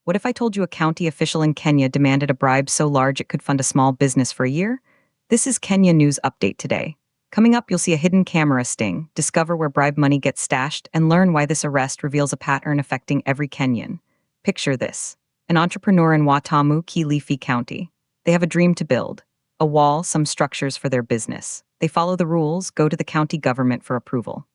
What if I told you a county official in Kenya demanded a bribe so large it could fund a small business for a year? This is Kenya News Update today. Coming up, you'll see a hidden camera sting, discover where bribe money gets stashed, and learn why this arrest reveals a pattern affecting every Kenyan. Picture this. An entrepreneur in Watamu, Kilifi County. They have a dream to build. A wall, some structures for their business. They follow the rules, go to the county government for approval.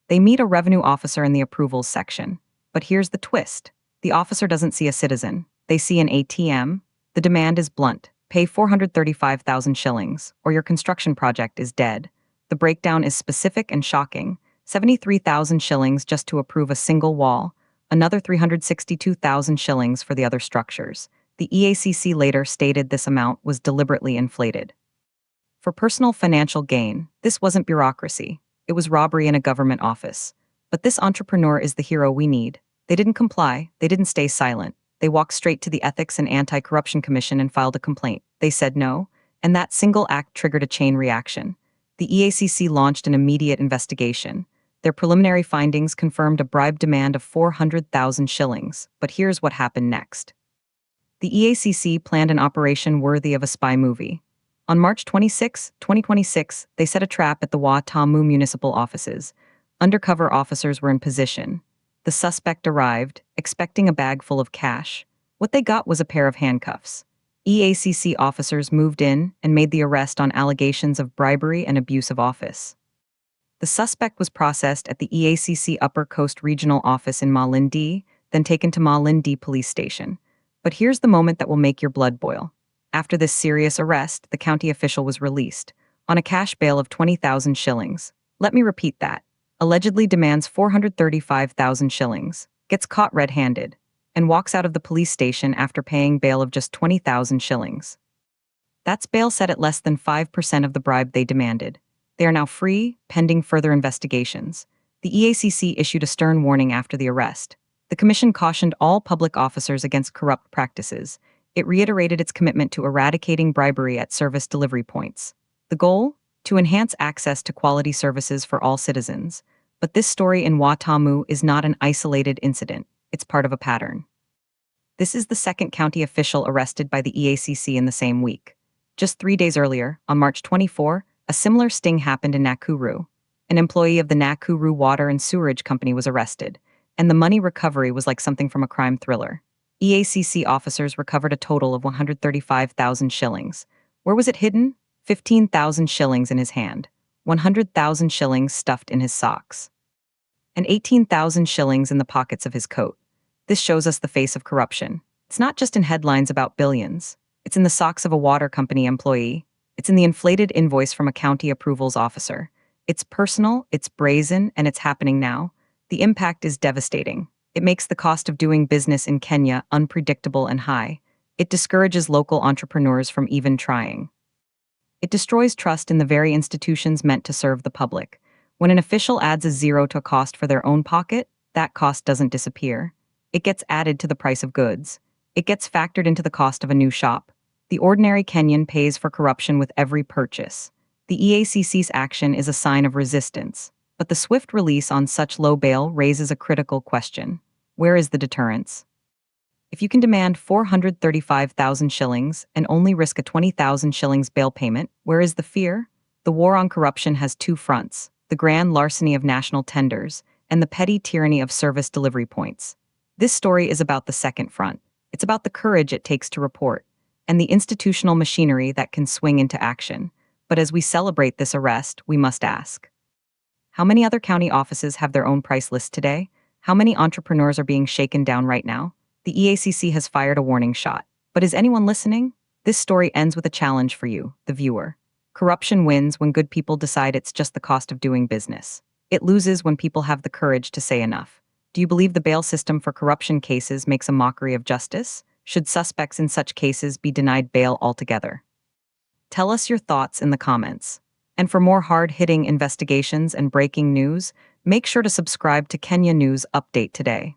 They meet a revenue officer in the approvals section. But here's the twist. The officer doesn't see a citizen. They see an ATM. The demand is blunt. Pay 435,000 shillings, or your construction project is dead. The breakdown is specific and shocking. 73,000 shillings just to approve a single wall, another 362,000 shillings for the other structures. The EACC later stated this amount was deliberately inflated. For personal financial gain, this wasn't bureaucracy. It was robbery in a government office. But this entrepreneur is the hero we need. They didn't comply. They didn't stay silent. They walked straight to the Ethics and Anti-Corruption Commission and filed a complaint. They said no, and that single act triggered a chain reaction. The EACC launched an immediate investigation. Their preliminary findings confirmed a bribe demand of 400,000 shillings, but here's what happened next. The EACC planned an operation worthy of a spy movie. On March 26, 2026, they set a trap at the Watamu municipal offices. Undercover officers were in position. The suspect arrived, expecting a bag full of cash. What they got was a pair of handcuffs. EACC officers moved in and made the arrest on allegations of bribery and abuse of office. The suspect was processed at the EACC Upper Coast Regional Office in Malindi, then taken to Malindi Police Station. But here's the moment that will make your blood boil. After this serious arrest, the county official was released, on a cash bail of 20,000 shillings. Let me repeat that. Allegedly demands 435,000 shillings, gets caught red-handed, and walks out of the police station after paying bail of just 20,000 shillings. That's bail set at less than 5% of the bribe they demanded. They are now free, pending further investigations. The EACC issued a stern warning after the arrest. The commission cautioned all public officers against corrupt practices. It reiterated its commitment to eradicating bribery at service delivery points. The goal? To enhance access to quality services for all citizens. But this story in Watamu is not an isolated incident. It's part of a pattern. This is the second county official arrested by the EACC in the same week. Just 3 days earlier, on March 24, a similar sting happened in Nakuru. An employee of the Nakuru Water and Sewerage Company was arrested, and the money recovery was like something from a crime thriller. EACC officers recovered a total of 135,000 shillings. Where was it hidden? 15,000 shillings in his hand, 100,000 shillings stuffed in his socks, and 18,000 shillings in the pockets of his coat. This shows us the face of corruption. It's not just in headlines about billions. It's in the socks of a water company employee. It's in the inflated invoice from a county approvals officer. It's personal, it's brazen, and it's happening now. The impact is devastating. It makes the cost of doing business in Kenya unpredictable and high. It discourages local entrepreneurs from even trying. It destroys trust in the very institutions meant to serve the public. When an official adds a zero to a cost for their own pocket, that cost doesn't disappear. It gets added to the price of goods. It gets factored into the cost of a new shop. The ordinary Kenyan pays for corruption with every purchase. The EACC's action is a sign of resistance, but the swift release on such low bail raises a critical question. Where is the deterrence? If you can demand 435,000 shillings and only risk a 20,000 shillings bail payment, where is the fear? The war on corruption has two fronts, the grand larceny of national tenders and the petty tyranny of service delivery points. This story is about the second front. It's about the courage it takes to report and the institutional machinery that can swing into action. But as we celebrate this arrest, we must ask, how many other county offices have their own price list today? How many entrepreneurs are being shaken down right now? The EACC has fired a warning shot. But is anyone listening? This story ends with a challenge for you, the viewer. Corruption wins when good people decide it's just the cost of doing business. It loses when people have the courage to say enough. Do you believe the bail system for corruption cases makes a mockery of justice? Should suspects in such cases be denied bail altogether? Tell us your thoughts in the comments. And for more hard-hitting investigations and breaking news, make sure to subscribe to Kenya News Update today.